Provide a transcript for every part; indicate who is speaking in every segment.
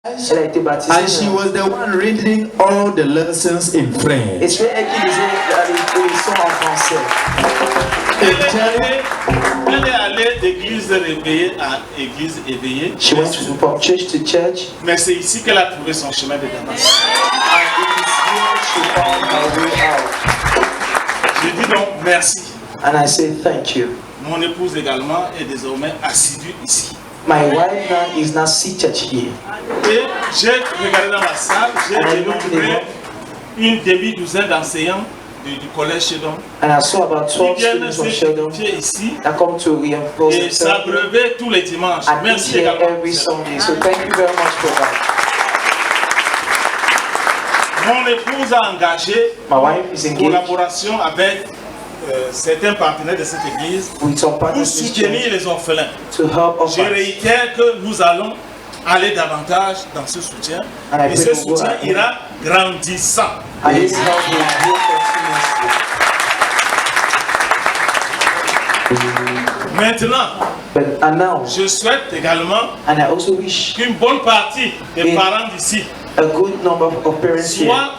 Speaker 1: Elle a été baptisée.
Speaker 2: And she was the one reading all the lessons in French.
Speaker 1: Et c'est elle qui lisait les leçons en français.
Speaker 3: Elle est allée d'église réveillée à église éveillée.
Speaker 1: She went from church to church.
Speaker 3: Mais c'est ici qu'elle a trouvé son chemin de Damas.
Speaker 1: And it is here she found her way out.
Speaker 3: Je dis donc merci.
Speaker 1: And I say thank you.
Speaker 3: Mon épouse également est désormais assidue ici.
Speaker 1: My wife now is not seated here.
Speaker 3: Et j'ai regardé dans la salle, j'ai dénombré une demi-douzaine d'enseignants du collège Sheldon.
Speaker 1: And I saw about 12
Speaker 3: Qui viennent
Speaker 1: students from Sheldon
Speaker 3: ici
Speaker 1: that come to reinforce
Speaker 3: et
Speaker 1: themselves
Speaker 3: s'abreuver tous les dimanches.
Speaker 1: and eat
Speaker 3: Merci
Speaker 1: here
Speaker 3: également.
Speaker 1: every Sunday. So thank you very much for that.
Speaker 3: Mon épouse a engagé
Speaker 1: My wife is
Speaker 3: une
Speaker 1: engaged
Speaker 3: collaboration avec certains partenaires de cette église
Speaker 1: with some
Speaker 3: pour
Speaker 1: partners in this
Speaker 3: soutenir
Speaker 1: church
Speaker 3: les orphelins.
Speaker 1: to help us.
Speaker 3: Je réitère que nous allons aller davantage dans ce soutien et ce soutien ira grandissant.
Speaker 1: And this help will grow continuously.
Speaker 3: Maintenant,
Speaker 1: And now,
Speaker 3: je souhaite également
Speaker 1: and I also wish
Speaker 3: qu'une bonne partie des parents d'ici
Speaker 1: a good number of parents here
Speaker 3: soient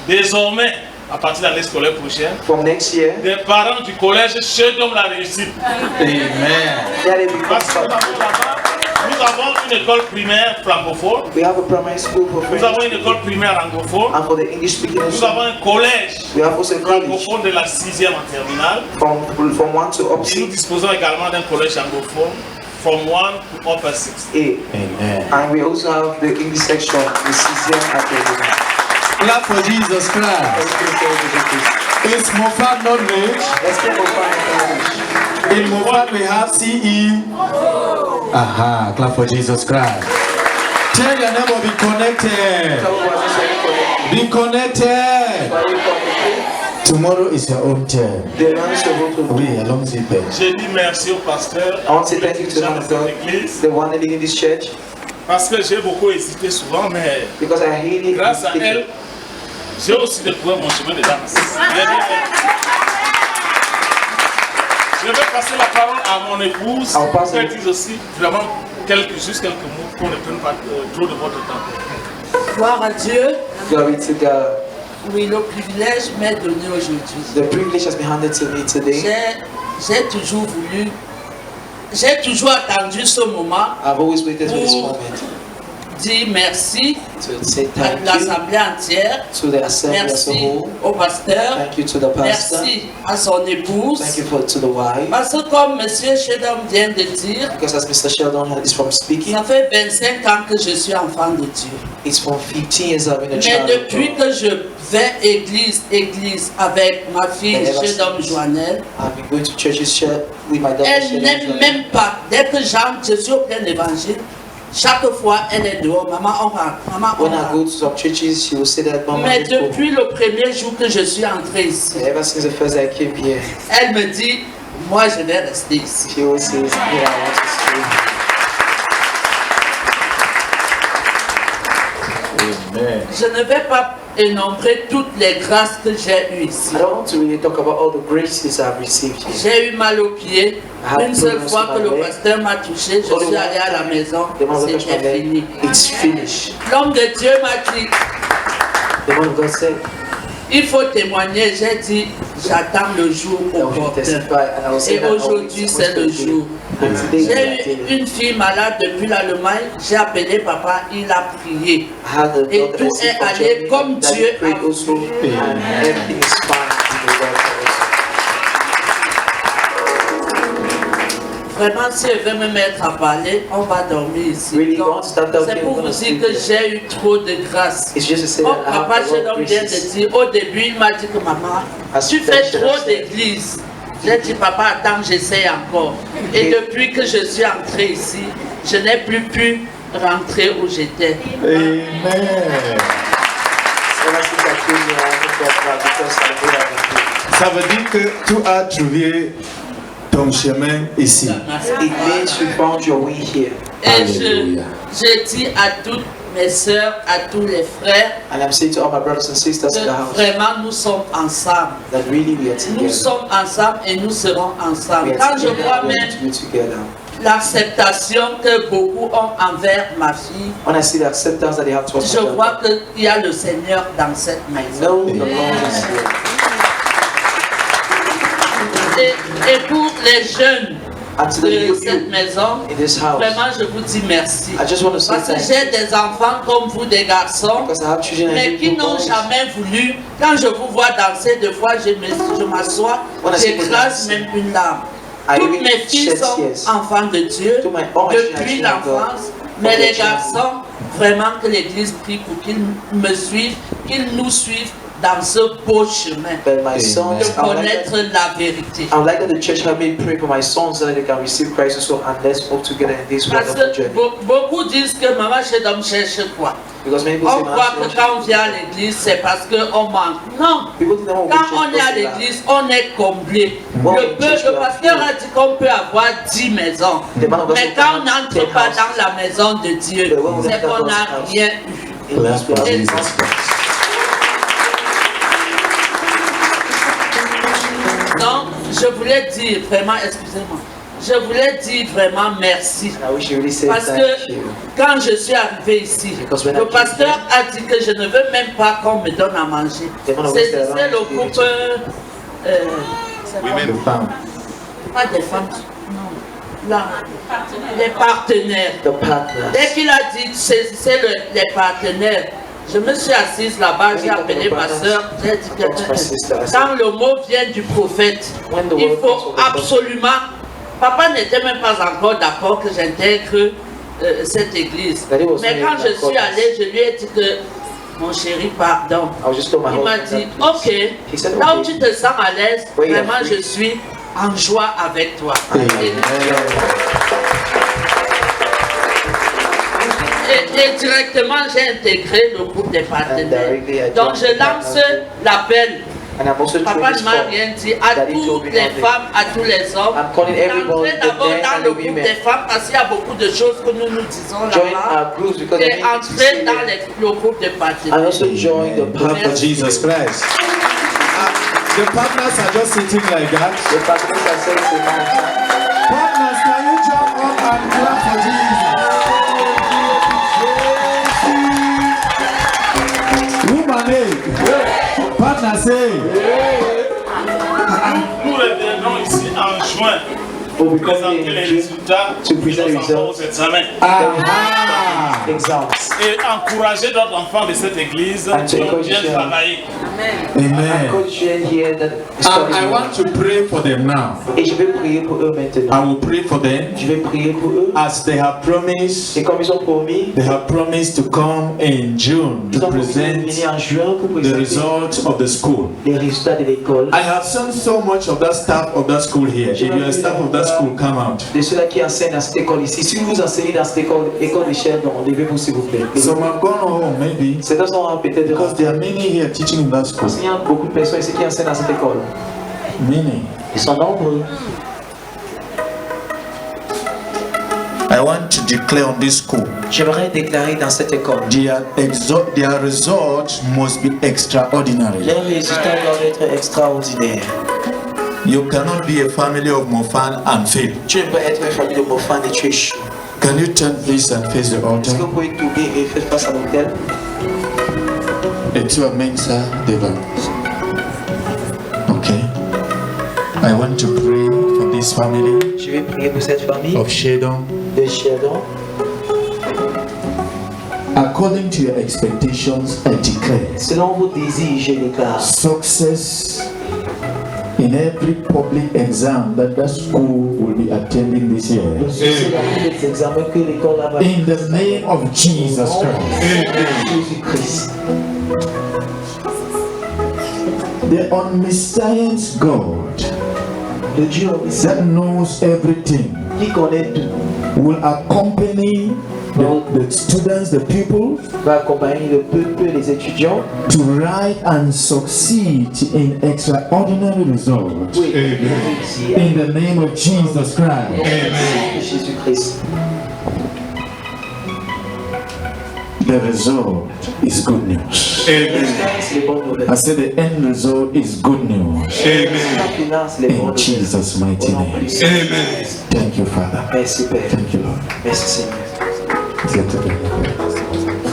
Speaker 3: désormais, à partir de l'année scolaire prochaine,
Speaker 1: from next year
Speaker 3: des parents du collège Sheldon la réussite.
Speaker 2: Amen.
Speaker 1: that they become
Speaker 3: Parce que là-bas, nous avons une école primaire francophone,
Speaker 1: we have a primary school for
Speaker 3: nous avons
Speaker 1: French
Speaker 3: une école primaire anglophone,
Speaker 1: and for the English speaking
Speaker 3: nous avons un collège
Speaker 1: we have also a college
Speaker 3: francophone de la 6e en terminale.
Speaker 1: from 1 to up
Speaker 3: Et nous
Speaker 1: 6
Speaker 3: disposons également d'un collège anglophone from 1 to upper 6.
Speaker 2: Amen.
Speaker 1: and we also have the English section, the 6th academy.
Speaker 2: Clap for Jesus Christ. Is Mofat not rich?
Speaker 1: Let's get more fun.
Speaker 2: In Mofat we have CE. Aha, clap for Jesus Christ. Tell your neighbor, be connected. Be connected. Tomorrow is your own turn. Oui, allons-y, Père.
Speaker 3: J'ai dit merci au pasteur,
Speaker 1: I want to say thank you to the man of God,
Speaker 3: l'église,
Speaker 1: the one leading this church,
Speaker 3: parce que j'ai beaucoup hésité souvent, mais
Speaker 1: because I hate it.
Speaker 3: grâce à elle, j'ai aussi découvert mon chemin de danse. Je vais passer la parole à mon épouse pour qu'elle dise aussi vraiment juste quelques mots pour ne prendre pas trop de votre temps.
Speaker 4: Gloire à Dieu.
Speaker 1: Glory to God.
Speaker 4: Oui, le privilège m'est donné aujourd'hui.
Speaker 1: The privilege has been handed to me today.
Speaker 4: J'ai toujours attendu ce moment
Speaker 1: I've always waited for this
Speaker 4: pour
Speaker 1: moment
Speaker 4: dire merci
Speaker 1: to say
Speaker 4: à
Speaker 1: thank you
Speaker 4: l'Assemblée entière.
Speaker 1: to the assembly as a
Speaker 4: Merci
Speaker 1: whole.
Speaker 4: au pasteur.
Speaker 1: Thank you to the pastor.
Speaker 4: Merci à son épouse.
Speaker 1: Thank you to the wife.
Speaker 4: Parce que comme M. Shedam vient de dire,
Speaker 1: Because as Mr. Sheldon is from speaking,
Speaker 4: ça fait 25 ans que je suis enfant de Dieu.
Speaker 1: it's from 15 years I've been a
Speaker 4: Mais
Speaker 1: child of
Speaker 4: depuis
Speaker 1: God.
Speaker 4: que je vais église avec ma fille
Speaker 1: And ever
Speaker 4: Shedam
Speaker 1: since
Speaker 4: Joannelle,
Speaker 1: I've been going to churches with my daughter.
Speaker 4: elle n'aime même pas, dès que je suis au plein évangile, chaque fois elle est dehors, maman on rentre, maman on
Speaker 1: When I
Speaker 4: rentre.
Speaker 1: go to some churches, she will say that, Mama,
Speaker 4: Mais
Speaker 1: let's go.
Speaker 4: depuis le premier jour que je suis entrée ici,
Speaker 1: Ever since the first day I came here,
Speaker 4: elle me dit, moi je vais rester ici.
Speaker 1: she always says, yeah, I want to stay.
Speaker 2: Amen.
Speaker 4: Je ne vais pas énumérer toutes les grâces que j'ai eues ici.
Speaker 1: I don't want to really talk about all the graces I've received here.
Speaker 4: J'ai eu mal au pied. Une seule fois que le pasteur m'a touché, je suis allée à la maison, c'était fini.
Speaker 1: It's finished.
Speaker 4: L'homme de Dieu m'a dit,
Speaker 1: The man of God said,
Speaker 4: il faut témoigner. J'ai dit, j'attends le jour
Speaker 1: I will
Speaker 4: opportun.
Speaker 1: testify, and I will say
Speaker 4: Et
Speaker 1: that
Speaker 4: aujourd'hui, c'est le jour.
Speaker 1: And today,
Speaker 4: J'ai eu une fille malade depuis l'Allemagne. J'ai appelé papa, il a prié.
Speaker 1: I had a
Speaker 4: Et
Speaker 1: daughter
Speaker 4: tout
Speaker 1: that's
Speaker 4: est
Speaker 1: sick from
Speaker 4: allé
Speaker 1: Germany,
Speaker 4: comme
Speaker 1: that
Speaker 4: Dieu
Speaker 1: prayed
Speaker 4: a
Speaker 1: also, and everything is fine in the Lord also.
Speaker 4: Vraiment, si elle veut me mettre à parler, on va dormir ici.
Speaker 1: Really,
Speaker 4: Donc,
Speaker 1: don't start talking,
Speaker 4: c'est pour
Speaker 1: we're
Speaker 4: vous
Speaker 1: gonna
Speaker 4: dire
Speaker 1: sleep
Speaker 4: que
Speaker 1: here.
Speaker 4: j'ai eu trop de grâce.
Speaker 1: It's just to say
Speaker 4: Comme
Speaker 1: that I have
Speaker 4: papa
Speaker 1: a lot
Speaker 4: Shedon
Speaker 1: of
Speaker 4: vient de
Speaker 1: graces.
Speaker 4: dire, au début, il m'a dit que maman,
Speaker 1: As
Speaker 4: tu fais
Speaker 1: Shedon
Speaker 4: trop
Speaker 1: said.
Speaker 4: d'église. J'ai dit, papa, attends, j'essaie encore. Et
Speaker 1: Et-
Speaker 4: depuis que je suis entrée ici, je n'ai plus pu rentrer où j'étais.
Speaker 2: Amen.
Speaker 1: Ever since I came here, I want to talk about because I know that
Speaker 2: Ça veut dire que tu as trouvé ton chemin ici.
Speaker 1: it means you found your way here.
Speaker 4: Et
Speaker 2: Alléluia.
Speaker 4: je dis à toutes mes sœurs, à tous les frères,
Speaker 1: And I'm saying to all my brothers and sisters in the
Speaker 4: que
Speaker 1: house
Speaker 4: vraiment nous sommes ensemble.
Speaker 1: that really we are
Speaker 4: Nous
Speaker 1: together.
Speaker 4: sommes ensemble et nous serons
Speaker 1: We
Speaker 4: ensemble.
Speaker 1: are
Speaker 4: Quand je
Speaker 1: together,
Speaker 4: vois
Speaker 1: we are
Speaker 4: même
Speaker 1: to be together.
Speaker 4: l'acceptation que beaucoup ont envers ma fille,
Speaker 1: When I see the acceptance that they have towards
Speaker 4: je
Speaker 1: my
Speaker 4: vois
Speaker 1: daughter,
Speaker 4: qu'il y a le Seigneur dans cette
Speaker 1: I
Speaker 4: maison.
Speaker 1: know the Lord is here.
Speaker 4: Et pour les jeunes
Speaker 1: And to the
Speaker 4: de
Speaker 1: youth
Speaker 4: cette maison,
Speaker 1: in this house,
Speaker 4: vraiment je vous dis merci.
Speaker 1: I just want to say
Speaker 4: Parce que
Speaker 1: thank
Speaker 4: j'ai
Speaker 1: you.
Speaker 4: des enfants comme vous, des garçons,
Speaker 1: Because I have children
Speaker 4: mais
Speaker 1: and
Speaker 4: qui
Speaker 1: little
Speaker 4: n'ont
Speaker 1: boys.
Speaker 4: jamais voulu. Quand je vous vois danser, deux fois je m'assois,
Speaker 1: When I see people
Speaker 4: j'écrase
Speaker 1: dancing,
Speaker 4: même une larme.
Speaker 1: I
Speaker 4: Toutes
Speaker 1: even
Speaker 4: mes filles
Speaker 1: shed
Speaker 4: sont
Speaker 1: tears.
Speaker 4: enfants de Dieu
Speaker 1: To my own
Speaker 4: depuis
Speaker 1: children of God.
Speaker 4: l'enfance, mais
Speaker 1: For
Speaker 4: les
Speaker 1: their
Speaker 4: garçons, vraiment que l'Église prie pour qu'ils me suivent, qu'ils nous suivent dans ce beau chemin
Speaker 1: But my sons,
Speaker 4: de
Speaker 1: I would
Speaker 4: connaître la vérité.
Speaker 1: like that the church help me pray for my sons so that they can receive Christ also, and let's walk together in this
Speaker 4: Parce
Speaker 1: wonderful
Speaker 4: que
Speaker 1: journey.
Speaker 4: beaucoup disent que maman chez d'homme cherche quoi.
Speaker 1: Because many people
Speaker 4: On
Speaker 1: say,
Speaker 4: croit que
Speaker 1: "Man,
Speaker 4: quand on vient à l'église, c'est parce qu'on manque. Non.
Speaker 1: people think that when we
Speaker 4: Quand
Speaker 1: church,
Speaker 4: on est à
Speaker 1: because of
Speaker 4: l'église, on est comblé.
Speaker 1: Bon,
Speaker 4: Le pasteur a dit qu'on peut avoir 10 maisons.
Speaker 1: The man of God
Speaker 4: Mais
Speaker 1: said
Speaker 4: quand on
Speaker 1: that
Speaker 4: n'entre
Speaker 1: 10
Speaker 4: pas
Speaker 1: houses.
Speaker 4: dans la maison de Dieu,
Speaker 1: But when we
Speaker 4: c'est
Speaker 1: enter
Speaker 4: qu'on
Speaker 1: God's
Speaker 4: n'a
Speaker 1: house,
Speaker 4: rien eu.
Speaker 1: in
Speaker 2: Clap
Speaker 1: this
Speaker 2: for
Speaker 1: place,
Speaker 2: Jesus Christ.
Speaker 4: Donc, je voulais dire vraiment, excusez-moi, je voulais dire vraiment merci.
Speaker 1: and I wish you really say
Speaker 4: Parce
Speaker 1: thank
Speaker 4: que
Speaker 1: you.
Speaker 4: quand je suis arrivé ici,
Speaker 1: Because when
Speaker 4: le
Speaker 1: I came
Speaker 4: pasteur a dit que je ne veux même pas qu'on me donne à manger.
Speaker 1: The man of God
Speaker 4: C'est
Speaker 1: said,
Speaker 4: le
Speaker 1: "I
Speaker 4: groupe, c'est
Speaker 3: Women.
Speaker 2: The fam.
Speaker 4: pas des femmes, non, là, les partenaires.
Speaker 1: The partners.
Speaker 4: Dès qu'il a dit c'est les partenaires, je me suis assise là-bas, j'ai appelé ma soeur, j'ai dit que quand le mot vient du prophète, il faut absolument, papa n'était même pas encore d'accord que j'intègre cette église. Mais quand je suis allée, je lui ai dit que, mon chéri, pardon.
Speaker 1: I was just told my
Speaker 4: Il m'a
Speaker 1: husband
Speaker 4: dit,
Speaker 1: that,
Speaker 4: ok,
Speaker 1: He said,
Speaker 4: là où
Speaker 1: okay.
Speaker 4: tu te sens à l'aise,
Speaker 1: Oui,
Speaker 4: vraiment
Speaker 1: oui.
Speaker 4: je suis en joie avec toi. Et directement, j'ai intégré le groupe des partenaires. Donc je lance l'appel.
Speaker 1: And I'm also
Speaker 4: Papa
Speaker 1: trying
Speaker 4: ne
Speaker 1: this
Speaker 4: m'a
Speaker 1: call.
Speaker 4: rien dit à
Speaker 1: Daddy told
Speaker 4: toutes
Speaker 1: me
Speaker 4: les
Speaker 1: nothing.
Speaker 4: femmes, à tous les hommes.
Speaker 1: I'm calling everybody,
Speaker 4: Entrez
Speaker 1: the
Speaker 4: d'abord
Speaker 1: men
Speaker 4: dans
Speaker 1: and
Speaker 4: le
Speaker 1: the
Speaker 4: groupe
Speaker 1: women.
Speaker 4: des femmes parce qu'il y a beaucoup de choses que nous nous disons
Speaker 1: Join
Speaker 4: là-bas.
Speaker 1: our groups because I
Speaker 4: Et
Speaker 1: need to
Speaker 4: entrez
Speaker 1: see
Speaker 4: dans
Speaker 1: them.
Speaker 4: le groupe des
Speaker 1: And
Speaker 4: partenaires.
Speaker 1: also join the
Speaker 2: Clap for Jesus Christ. The partners are just sitting like that.
Speaker 1: The partners are saying to man.
Speaker 2: Partners, can you jump up and clap for Jesus? Woman, hey. Partner, say.
Speaker 3: Nous reviendrons ici en juin
Speaker 1: Will
Speaker 3: pour
Speaker 1: be coming
Speaker 3: présenter
Speaker 1: in
Speaker 3: les
Speaker 1: June
Speaker 3: résultats
Speaker 1: to
Speaker 3: de
Speaker 1: present
Speaker 3: nos enfants aux
Speaker 1: results.
Speaker 3: examens
Speaker 2: Aha.
Speaker 1: Exams.
Speaker 3: et encourager d'autres enfants de cette église
Speaker 1: And to
Speaker 3: qui ont
Speaker 1: encourage
Speaker 3: bien
Speaker 1: them.
Speaker 3: travaillé.
Speaker 2: Amen.
Speaker 1: Coach Jen here that is
Speaker 2: I want to pray for them now.
Speaker 1: Et je vais prier pour eux maintenant.
Speaker 2: I will pray for them
Speaker 1: Je vais prier pour eux.
Speaker 2: as they have promised.
Speaker 1: Et comme ils ont promis,
Speaker 2: They have promised to come in June
Speaker 1: ils
Speaker 2: to
Speaker 1: ont promis de
Speaker 2: present
Speaker 1: venir en juin pour
Speaker 2: the
Speaker 1: présenter
Speaker 2: results of the school.
Speaker 1: les résultats de l'école.
Speaker 2: I have seen so much of that staff of that school here. If you're a staff of that school, come out.
Speaker 1: De ceux-là qui enseignent dans cette école ici. Si vous enseignez dans cette école de Sheldon, levez-vous s'il vous plaît.
Speaker 2: Some have gone home, maybe,
Speaker 1: Certains sont peut-être
Speaker 2: because there are many here teaching in that school.
Speaker 1: parce qu'il y a beaucoup de personnes ici qui enseignent dans cette école.
Speaker 2: Many.
Speaker 1: Ils sont nombreux.
Speaker 2: I want to declare on this school,
Speaker 1: J'aimerais déclarer dans cette école.
Speaker 2: their results must be extraordinary.
Speaker 1: Les résultats doivent être extraordinaires.
Speaker 2: You cannot be a family of Mofan and fail.
Speaker 1: Tu ne peux être une famille de Mofan et tu échoues.
Speaker 2: Can you turn please and face the
Speaker 1: Est-ce que
Speaker 2: altar?
Speaker 1: vous pouvez tourner et faire face à l'autel?
Speaker 2: It's your mensa deva. Okay. I want to pray for this family
Speaker 1: Je vais prier pour cette famille
Speaker 2: of Shedon.
Speaker 1: de Sheldon.
Speaker 2: According to your expectations, I declare
Speaker 1: Selon vos désirs, je déclare
Speaker 2: success in every public exam that school will be attending this year.
Speaker 1: le succès dans tous les examens que l'école va
Speaker 2: In the name of Jesus Christ.
Speaker 1: Jésus-Christ.
Speaker 2: The omniscient God
Speaker 1: Le Dieu omniscient
Speaker 2: that knows everything
Speaker 1: qui connaît tout
Speaker 2: will accompany the students, the pupils,
Speaker 1: va accompagner le peuple, les étudiants
Speaker 2: to write and succeed in extraordinary results.
Speaker 1: pour réussir
Speaker 2: In the name of Jesus Christ.
Speaker 1: de Jésus-Christ.
Speaker 2: the result is good news.
Speaker 3: Amen.
Speaker 2: I said the end result is good news.
Speaker 3: Amen.
Speaker 2: In Jesus' mighty name.
Speaker 3: Amen.
Speaker 2: Thank you, Father.
Speaker 1: Merci Père.
Speaker 2: Thank you, Lord.
Speaker 1: Merci Seigneur.
Speaker 2: Get together.